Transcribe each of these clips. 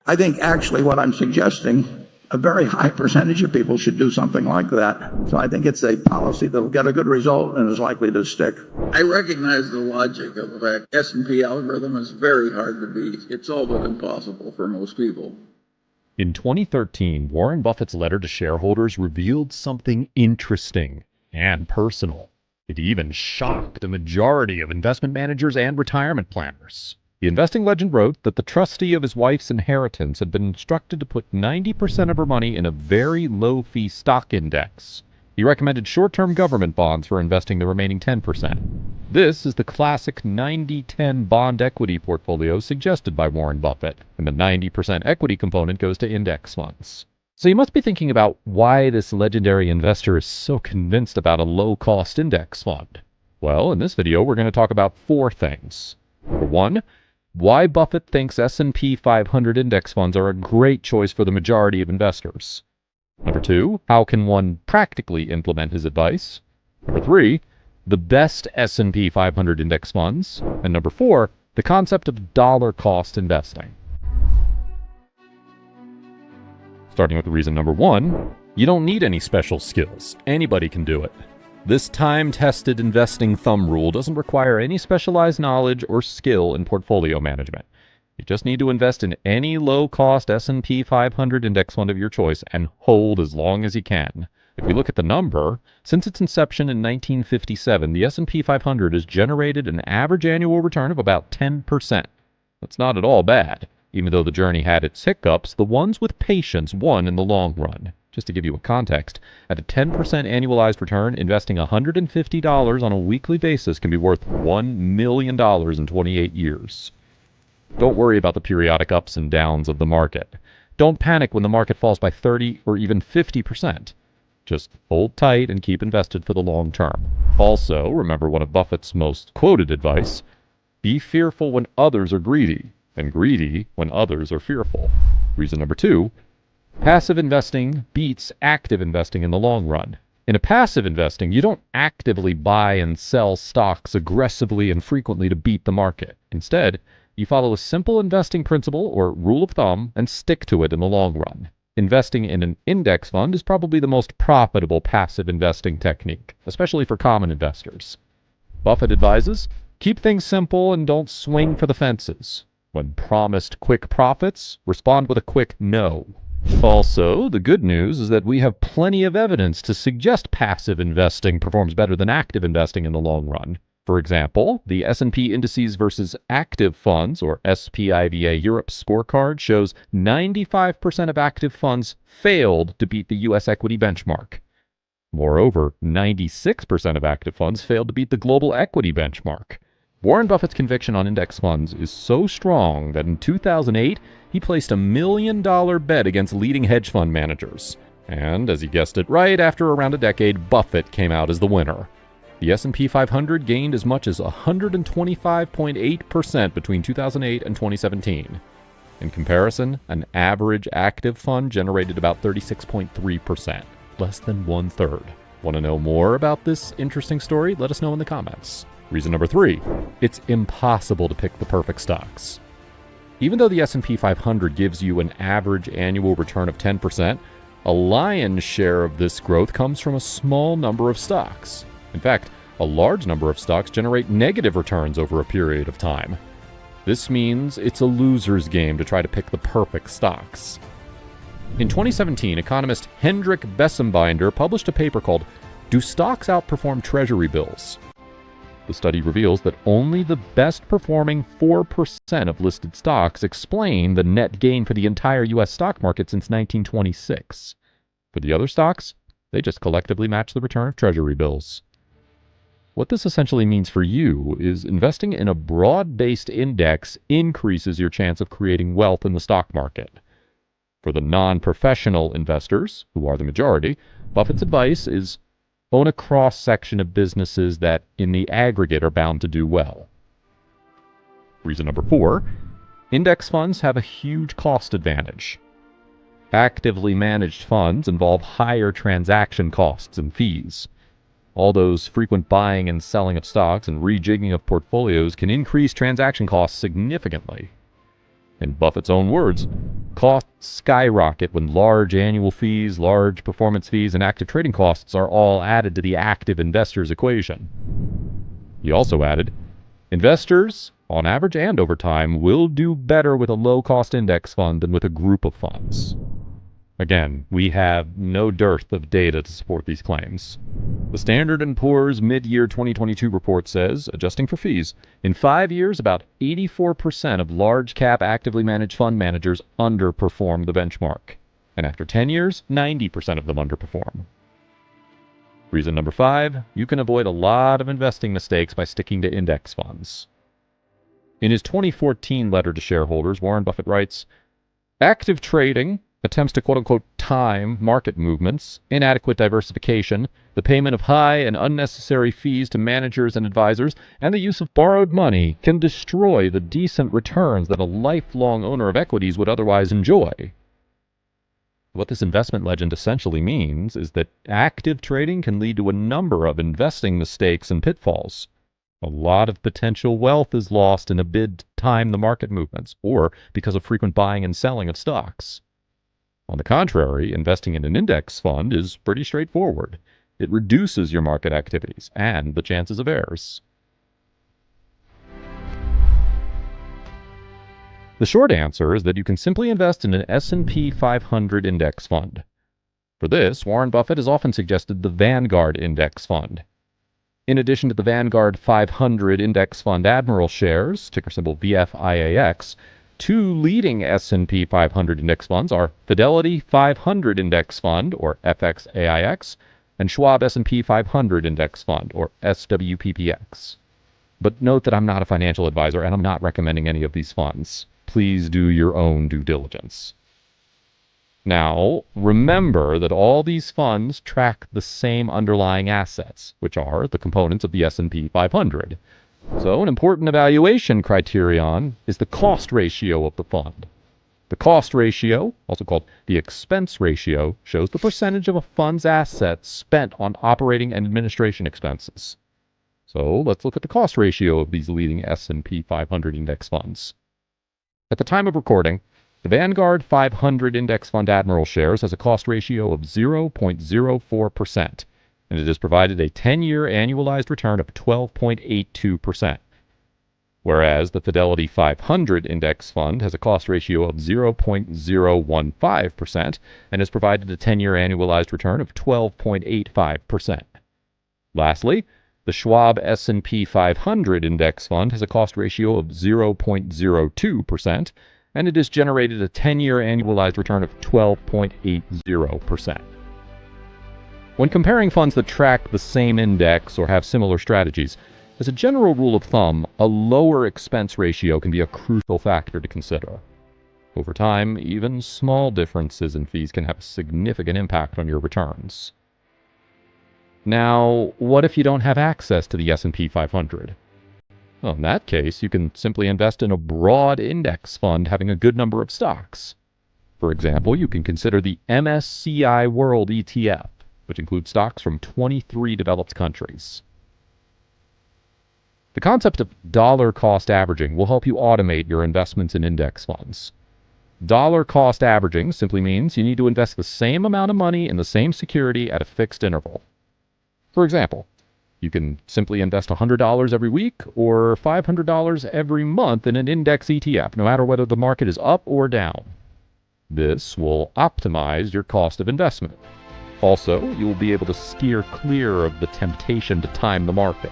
I think actually what I'm suggesting, a very high percentage of people should do something like that. So I think it's a policy that will get a good result and is likely to stick. I recognize the logic of the fact S&P algorithm is very hard to beat. It's all but impossible for most people. In 2013, Warren Buffett's letter to shareholders revealed something interesting and personal. It even shocked a majority of investment managers and retirement planners. The investing legend wrote that the trustee of his wife's inheritance had been instructed to put 90% of her money in a very low-fee stock index. He recommended short-term government bonds for investing the remaining 10%. This is the classic 90-10 bond equity portfolio suggested by Warren Buffett, and the 90% equity component goes to index funds. So you must be thinking about why this legendary investor is so convinced about a low-cost index fund. Well, in this video, we're going to talk about 4 things. Number 1, why Buffett thinks S&P 500 index funds are a great choice for the majority of investors. Number 2, how can one practically implement his advice? Number 3, the best S&P 500 index funds. And number 4, the concept of dollar cost investing. Starting with reason number 1, you don't need any special skills. Anybody can do it. This time-tested investing thumb rule doesn't require any specialized knowledge or skill in portfolio management. You just need to invest in any low-cost S&P 500 index fund of your choice and hold as long as you can. If we look at the number, since its inception in 1957, the S&P 500 has generated an average annual return of about 10%. That's not at all bad. Even though the journey had its hiccups, the ones with patience won in the long run. Just to give you a context, at a 10% annualized return, investing $150 on a weekly basis can be worth $1 million in 28 years. Don't worry about the periodic ups and downs of the market. Don't panic when the market falls by 30 or even 50%. Just hold tight and keep invested for the long term. Also, remember one of Buffett's most quoted advice: be fearful when others are greedy, and greedy when others are fearful. Reason number 2, passive investing beats active investing in the long run. In a passive investing, you don't actively buy and sell stocks aggressively and frequently to beat the market. Instead, you follow a simple investing principle or rule of thumb and stick to it in the long run. Investing in an index fund is probably the most profitable passive investing technique, especially for common investors. Buffett advises, keep things simple and don't swing for the fences. When promised quick profits, respond with a quick no. Also, the good news is that we have plenty of evidence to suggest passive investing performs better than active investing in the long run. For example, the S&P Indices versus Active Funds, or SPIVA Europe scorecard, shows 95% of active funds failed to beat the U.S. equity benchmark. Moreover, 96% of active funds failed to beat the global equity benchmark. Warren Buffett's conviction on index funds is so strong that in 2008, he placed $1 million bet against leading hedge fund managers. And, as he guessed it right, after around a decade, Buffett came out as the winner. The S&P 500 gained as much as 125.8% between 2008 and 2017. In comparison, an average active fund generated about 36.3%, less than 1/3. Want to know more about this interesting story? Let us know in the comments. Reason number 3, it's impossible to pick the perfect stocks. Even though the S&P 500 gives you an average annual return of 10%, a lion's share of this growth comes from a small number of stocks. In fact, a large number of stocks generate negative returns over a period of time. This means it's a loser's game to try to pick the perfect stocks. In 2017, economist Hendrik Bessembinder published a paper called "Do Stocks Outperform Treasury Bills?" The study reveals that only the best performing 4% of listed stocks explain the net gain for the entire U.S. stock market since 1926. For the other stocks, they just collectively match the return of Treasury bills. What this essentially means for you is investing in a broad-based index increases your chance of creating wealth in the stock market. For the non-professional investors, who are the majority, Buffett's advice is own a cross-section of businesses that, in the aggregate, are bound to do well. Reason number 4, index funds have a huge cost advantage. Actively managed funds involve higher transaction costs and fees. All those frequent buying and selling of stocks and rejigging of portfolios can increase transaction costs significantly. In Buffett's own words, costs skyrocket when large annual fees, large performance fees, and active trading costs are all added to the active investor's equation. He also added, investors, on average and over time, will do better with a low-cost index fund than with a group of funds. Again, we have no dearth of data to support these claims. The Standard & Poor's mid-year 2022 report says, adjusting for fees, in 5 years, about 84% of large-cap actively managed fund managers underperform the benchmark. And after 10 years, 90% of them underperform. Reason number 5, you can avoid a lot of investing mistakes by sticking to index funds. In his 2014 letter to shareholders, Warren Buffett writes, active trading attempts to quote-unquote time market movements, inadequate diversification, the payment of high and unnecessary fees to managers and advisors, and the use of borrowed money can destroy the decent returns that a lifelong owner of equities would otherwise enjoy. What this investment legend essentially means is that active trading can lead to a number of investing mistakes and pitfalls. A lot of potential wealth is lost in a bid to time the market movements, or because of frequent buying and selling of stocks. On the contrary, investing in an index fund is pretty straightforward. It reduces your market activities and the chances of errors. The short answer is that you can simply invest in an S&P 500 index fund. For this, Warren Buffett has often suggested the Vanguard Index Fund. In addition to the Vanguard 500 Index Fund Admiral shares, ticker symbol VFIAX, 2 leading S&P 500 index funds are Fidelity 500 Index Fund, or FXAIX, and Schwab S&P 500 Index Fund, or SWPPX. But note that I'm not a financial advisor and I'm not recommending any of these funds. Please do your own due diligence. Now, remember that all these funds track the same underlying assets, which are the components of the S&P 500. So, an important evaluation criterion is the cost ratio of the fund. The cost ratio, also called the expense ratio, shows the percentage of a fund's assets spent on operating and administration expenses. So, let's look at the cost ratio of these leading S&P 500 index funds. At the time of recording, the Vanguard 500 Index Fund Admiral shares has a cost ratio of 0.04%. and it has provided a 10-year annualized return of 12.82%, whereas the Fidelity 500 Index Fund has a cost ratio of 0.015% and has provided a 10-year annualized return of 12.85%. Lastly, the Schwab S&P 500 Index Fund has a cost ratio of 0.02%, and it has generated a 10-year annualized return of 12.80%. When comparing funds that track the same index or have similar strategies, as a general rule of thumb, a lower expense ratio can be a crucial factor to consider. Over time, even small differences in fees can have a significant impact on your returns. Now, what if you don't have access to the S&P 500? Well, in that case, you can simply invest in a broad index fund having a good number of stocks. For example, you can consider the MSCI World ETF, which includes stocks from 23 developed countries. The concept of dollar cost averaging will help you automate your investments in index funds. Dollar cost averaging simply means you need to invest the same amount of money in the same security at a fixed interval. For example, you can simply invest $100 every week or $500 every month in an index ETF, no matter whether the market is up or down. This will optimize your cost of investment. Also, you will be able to steer clear of the temptation to time the market.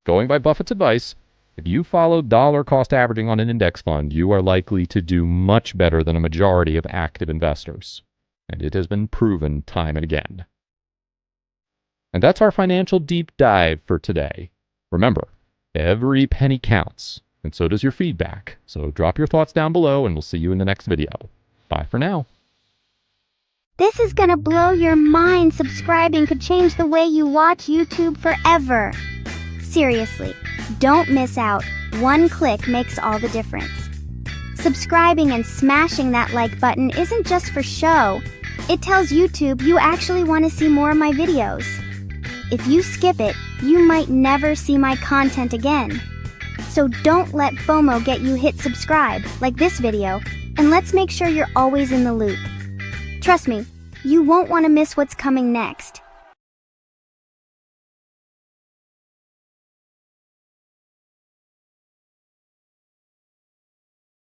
Going by Buffett's advice, if you follow dollar cost averaging on an index fund, you are likely to do much better than a majority of active investors. And it has been proven time and again. And that's our financial deep dive for today. Remember, every penny counts, and so does your feedback. So drop your thoughts down below, and we'll see you in the next video. Bye for now. This is gonna blow your mind. Subscribing could change the way you watch YouTube forever. Seriously, don't miss out. One click makes all the difference. Subscribing and smashing that like button isn't just for show. It tells YouTube you actually want to see more of my videos. If you skip it, you might never see my content again. So don't let FOMO get you. Hit subscribe, like this video, And let's make sure you're always in the loop. Trust me, you won't want to miss what's coming next.